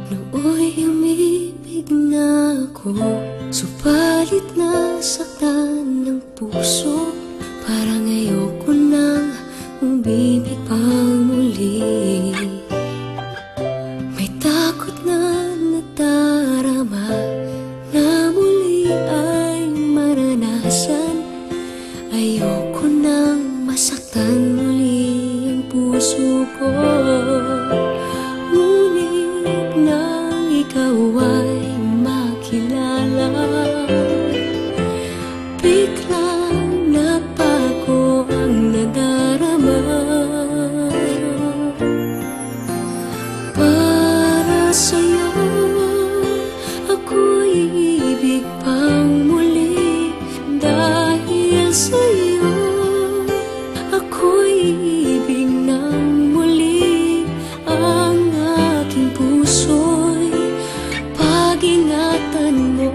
Nooy umibig na ako, subalit nasaktan ng puso. Parang ayoko nang umibig pang muli. May takot na nadarama na muli ay maranasan. Ayoko nang masaktan muli ang puso ko. Ngunit nang ikaw ay makilala, biglang nagbago ang nadarama. Para sa'yo ako'y ibig pang muli. Dahil sa'yo ako'y ibig ng muli. Ang aking puso'y pag-ingatan mo.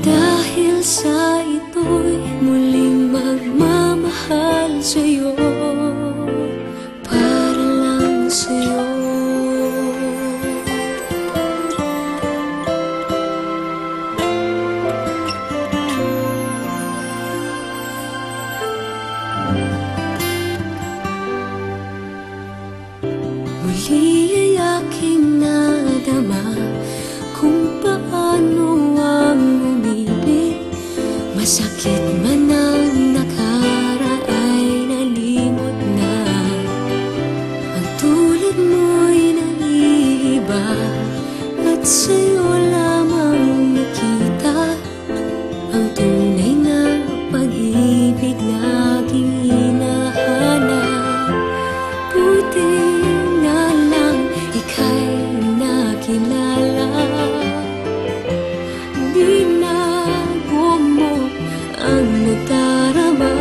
Dahil sa ito'y muling magmamahal sa'yo, para lang sa'yo. Muli ay aking nadama kung paano ang umibig. Masakit man ang nakaraan nalimot na. Ang tulad mo'y naiiba at sa'yo lamang nakita ang tunay na pag-ibig na aking hinahanap. Buti na lang ika'y nakilala. Binago mo ang nadarama.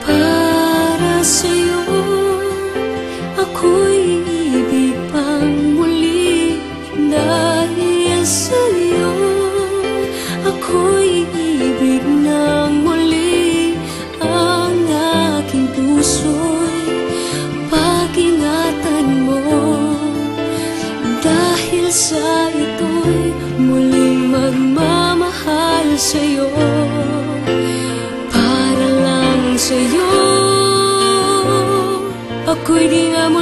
Para sa'yo ako'y ibig pang muli. Dahil sa'yo ako'y ibig ng muli. Ang aking puso'y pag-ingatan mo. Dahil sa ito'y muling magmamahal sa'yo, para lang sa'yo. Ako'y di nga